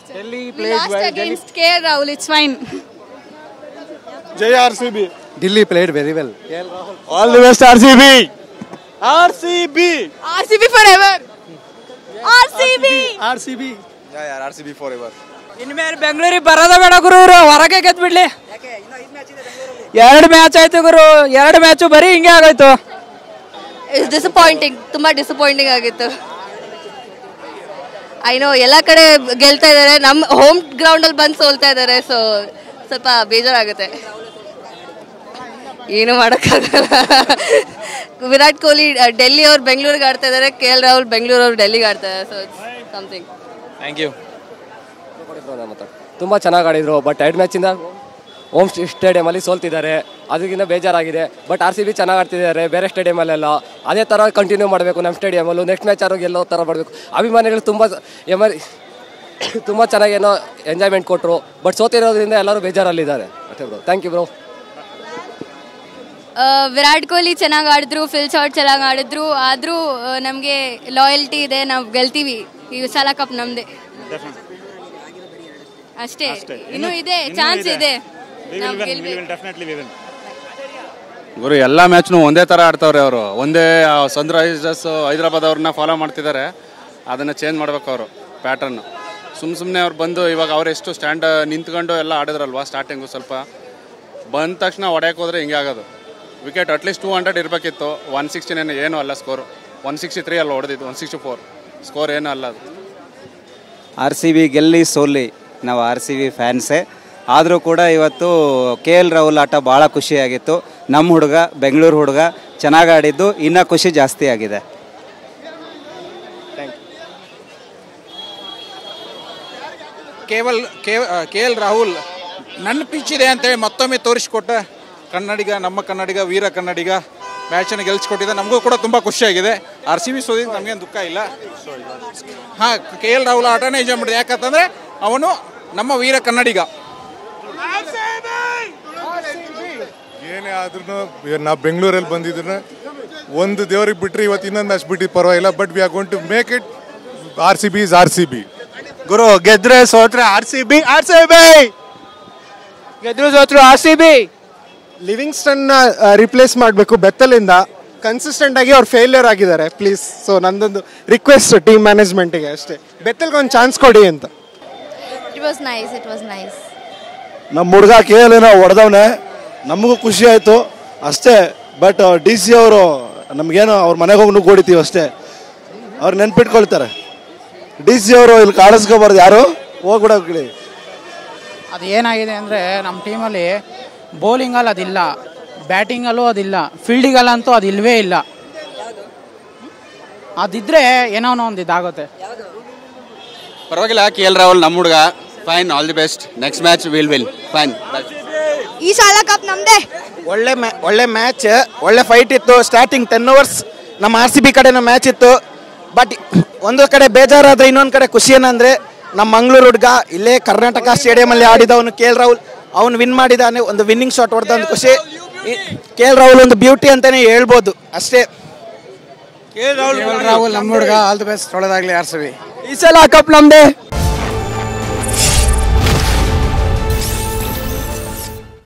Delhi We played lost well. against KL Rahul. It's fine. Jai RCB. Delhi played very well. All the best RCB. RCB. RCB forever. RCB. RCB. Yeah, yeah, RCB forever. ಇನ್ಮೇಲೆ ಬೆಂಗಳೂರಿಗೆ ಬರೋದ ಬೇಡ ಗುರು ಇವರು ಹೊರಗೆ ಗೆದ್ದು ಬಿಡ್ಲಿ. 2 match ಆಯ್ತು ಗುರು, 2 match ಬರೀ ಹಿಂಗೆ ಆಗೋಯ್ತು. ಇಟ್ಸ್ ಡಿಸಪಾಯಿಂಟಿಂಗ್, ತುಂಬಾ ಡಿಸಪಾಯಿಂಟಿಂಗ್ ಆಗಿತ್ತು. ಐ ನೋ ಎಲ್ಲ ಕಡೆ ಗೆಲ್ತಾ ಇದ್ದಾರೆ, ನಮ್ಮ ಹೋಮ್ ಗ್ರೌಂಡ್ ಅಲ್ಲಿ ಬಂದು ಸೋಲ್ತಾ ಇದ್ದಾರೆ. ಸೊ ಸ್ವಲ್ಪ ಬೇಜಾರಾಗುತ್ತೆ, ಏನು ಮಾಡೋಕ್ಕಾಗಲ್ಲ. ವಿರಾಟ್ ಕೊಹ್ಲಿ ಡೆಲ್ಲಿ ಅವ್ರು ಬೆಂಗಳೂರಿಗೆ ಆಡ್ತಾ ಇದ್ದಾರೆ, KL ರಾಹುಲ್ ಬೆಂಗಳೂರು ಅವ್ರು ಡೆಲ್ಲಿಗೆ ಆಡ್ತಾ ಇದ್ದಾರೆ. So it's something. Thank you. ತುಂಬ ಚೆನ್ನಾಗಿ ಆಡಿದ್ರು. ಬಟ್ 2 ಮ್ಯಾಚಿಂದ ಹೋಮ್ ಸ್ಟೇಡಿಯಮಲ್ಲಿ ಸೋಲ್ತಿದ್ದಾರೆ, ಅದಕ್ಕಿಂತ ಬೇಜಾರಾಗಿದೆ. ಬಟ್ RCB ಚೆನ್ನಾಗಿ ಆಡ್ತಿದ್ದಾರೆ ಬೇರೆ ಸ್ಟೇಡಿಯಮಲ್ಲೆಲ್ಲ. ಅದೇ ಥರ ಕಂಟಿನ್ಯೂ ಮಾಡಬೇಕು ನಮ್ಮ ಸ್ಟೇಡಿಯಮಲ್ಲೂ. ನೆಕ್ಸ್ಟ್ ಮ್ಯಾಚ್ ಆರೋ ಗೆಲ್ಲೋ ಥರ ಮಾಡಬೇಕು. ಅಭಿಮಾನಿಗಳು ತುಂಬ ಚೆನ್ನಾಗಿ ಏನೋ ಎಂಜಾಯ್ಮೆಂಟ್ ಕೊಟ್ಟರು. ಬಟ್ ಸೋತಿರೋದ್ರಿಂದ ಎಲ್ಲರೂ ಬೇಜಾರಲ್ಲಿದ್ದಾರೆ ಅಷ್ಟೇ bro. Thank you bro. Virat Kohli ಚೆನ್ನಾಗಿ ಆಡಿದ್ರು, ಫಿಲ್ ಶಾರ್ಟ್ ಚೆನ್ನಾಗಿ ಆಡಿದ್ರು. ಆದರೂ ನಮಗೆ ಲಾಯಲ್ಟಿ ಇದೆ, ನಾವು ಗೆಲ್ತೀವಿ. ಈ ಸಲ ಕಪ್ ನಮ್ಮದೇ ಅಷ್ಟೇ. ಇನ್ನೂ ಇದೆ, ಚಾನ್ಸ್ ಇದೆ. ಗುರು ಎಲ್ಲ ಮ್ಯಾಚ್ನು ಒಂದೇ ಥರ ಆಡ್ತಾವ್ರೆ ಅವರು. ಒಂದೇ ಸನ್ರೈಸರ್ಸ್ ಹೈದರಾಬಾದ್ ಅವ್ರನ್ನ ಫಾಲೋ ಮಾಡ್ತಿದ್ದಾರೆ. ಅದನ್ನು ಚೇಂಜ್ ಮಾಡ್ಬೇಕು ಅವರು ಪ್ಯಾಟರ್ನ್. ಸುಮ್ಮನೆ ಅವ್ರು ಬಂದು ಇವಾಗ ಅವ್ರು ಎಷ್ಟು ಸ್ಟ್ಯಾಂಡ್ ನಿಂತ್ಕೊಂಡು ಎಲ್ಲ ಆಡಿದ್ರಲ್ವಾ ಸ್ಟಾರ್ಟಿಂಗು. ಸ್ವಲ್ಪ ಬಂದ ತಕ್ಷಣ ಹೊಡೆಯಕ್ಕೆ ಹೋದ್ರೆ ಹಿಂಗೆ ಆಗೋದು. Wicket at least 200 ಇರಬೇಕಿತ್ತು. 160 ಏನೂ ಅಲ್ಲ ಸ್ಕೋರು. 163 ಅಲ್ಲ ಹೊಡೆದಿದ್ದು, 164 ಸ್ಕೋರ್ ಏನೂ ಅಲ್ಲ ಅದು. RCB ಗೆಲ್ಲಿ ಸೋಲಿ, ನಾವು RCB ಫ್ಯಾನ್ಸೇ. ಆದರೂ ಕೂಡ ಇವತ್ತು KL ರಾಹುಲ್ ಆಟ ಭಾಳ ಖುಷಿಯಾಗಿತ್ತು. ನಮ್ಮ ಹುಡುಗ ಬೆಂಗಳೂರು ಹುಡುಗ ಚೆನ್ನಾಗಿ ಆಡಿದ್ದು ಇನ್ನೂ ಖುಷಿ ಜಾಸ್ತಿ ಆಗಿದೆ. KL ರಾಹುಲ್ ನನ್ನ ಪಿಚ್ ಇದೆ ಅಂತೇಳಿ ಮತ್ತೊಮ್ಮೆ ತೋರಿಸಿಕೊಟ್ಟ ಕನ್ನಡಿಗ, ನಮ್ಮ ಕನ್ನಡಿಗ, ವೀರ ಕನ್ನಡಿಗ ಮ್ಯಾಚನ್ನು ಗೆಲ್ಲಿಸ್ಕೊಟ್ಟಿದ್ದೆ. ನಮಗೂ ಕೂಡ ತುಂಬ ಖುಷಿಯಾಗಿದೆ. RCB ಸೋದಿಂದ ನಮಗೇನು ದುಃಖ ಇಲ್ಲ. ಹಾಂ, KL ರಾಹುಲ್ ಆಟನೇ ಎಂಜಾಯ್ ಮಾಡಿದೆ. ಯಾಕಂತಂದರೆ ಅವನು ನಮ್ಮ ವೀರ ಕನ್ನಡಿಗ. ಏನೇ ಆದ್ರೂ ನಾವು ಬೆಂಗಳೂರಲ್ಲಿ ಬಂದಿದ್ರು ಒಂದು ದೇವ್ರಿಗೆ ಬಿಟ್ಟರೆ ಇವತ್ತು ಇನ್ನೊಂದು ಮ್ಯಾಚ್ ಬಿಟ್ಟು ಪರವಾಗಿಲ್ಲ. But we are going to make it. RCB is RCB. ಗುರು ಗೆದ್ರೆ ಸೋತ್ರೆ RCB. ಗೆದ್ರು ಸೋತ್ರು RCB. ಲಿವಿಂಗ್ಸ್ಟನ್ ರಿಪ್ಲೇಸ್ ಮಾಡಬೇಕು ಬೆತ್ತಲಿಂದ. ಕನ್ಸಿಸ್ಟೆಂಟ್ ಆಗಿ ಅವ್ರು ಫೇಲ್ಯೂರ್ ಆಗಿದ್ದಾರೆ ಪ್ಲೀಸ್. ಸೊ ನಂದೊಂದು ರಿಕ್ವೆಸ್ಟ್ ಟೀಮ್ ಮ್ಯಾನೇಜ್ಮೆಂಟಿಗೆ ಅಷ್ಟೇ, ಬೆತ್ತಲ್ಗೆ ಒಂದು ಚಾನ್ಸ್ ಕೊಡಿ ಅಂತ. It was nice. ನಮ್ಮ ಹುಡುಗ KL ಹೊಡೆದವನೆ, ನಮಗೂ ಖುಷಿ ಆಯಿತು ಅಷ್ಟೇ. ಬಟ್ DC ಅವರು ನಮಗೇನೋ ಅವ್ರ ಮನೆಗೆ ಹೋಗಿ ನುಗ್ಗೋಡಿತೀವಿ ಅಷ್ಟೇ. ಅವ್ರು ನೆನ್ಪಿಟ್ಕೊಳ್ತಾರೆ. DC ಅವರು ಇಲ್ಲಿ ಕಾಣಿಸ್ಕೋಬಾರ್ದು, ಯಾರು ಹೋಗ್ಬಿಡೋಗಿ. ಅದು ಏನಾಗಿದೆ ಅಂದರೆ ನಮ್ಮ ಟೀಮಲ್ಲಿ ಬೌಲಿಂಗಲ್ಲಿ ಅದಿಲ್ಲ, ಬ್ಯಾಟಿಂಗಲ್ಲೂ ಅದಿಲ್ಲ, ಫೀಲ್ಡಿಗಲ್ಲಂತೂ ಅದು ಇಲ್ಲವೇ ಇಲ್ಲ. ಅದಿದ್ದರೆ ಏನೋ ಒಂದು ಇದಾಗುತ್ತೆ. ಪರವಾಗಿಲ್ಲ, KL ರಾಹುಲ್ ನಮ್ಮ ಹುಡುಗ. Fine, all the best. Next match will fine. ಈ ಸಲ ಕಪ್ ನಮ್ಮದೇ. ಒಳ್ಳೆ ಮ್ಯಾಚ್, ಒಳ್ಳೆ ಫೈಟ್ ಇತ್ತು. ಸ್ಟಾರ್ಟಿಂಗ್ 10 overs ನಮ್ಮ RCB ಕಡೆನ ಮ್ಯಾಚ್ ಇತ್ತು. ಬಟ್ ಒಂದು ಕಡೆ ಬೇಜಾರಾದರೆ ಇನ್ನೊಂದು ಕಡೆ ಖುಷಿ ಏನಂದರೆ ನಮ್ಮ ಮಂಗಳೂರು ಹುಡುಗ ಇಲ್ಲೇ ಕರ್ನಾಟಕ ಸ್ಟೇಡಿಯಮಲ್ಲಿ ಆಡಿದವನು KL ರಾಹುಲ್, ಅವನು ವಿನ್ ಮಾಡಿದಾನೆ. ಒಂದು ವಿನ್ನಿಂಗ್ ಶಾಟ್ ಹೊಡೆದ ಒಂದು ಖುಷಿ. KL ರಾಹುಲ್ ಒಂದು ಬ್ಯೂಟಿ ಅಂತಲೇ ಹೇಳ್ಬೋದು ಅಷ್ಟೇ. KL ರಾಹುಲ್ ನಮ್ಮ ಹುಡುಗ. All the best. ಒಳ್ಳೆದಾಗಲಿ RCB. ಈ ಸಲ ಕಪ್ ನಮ್ಮದೇ.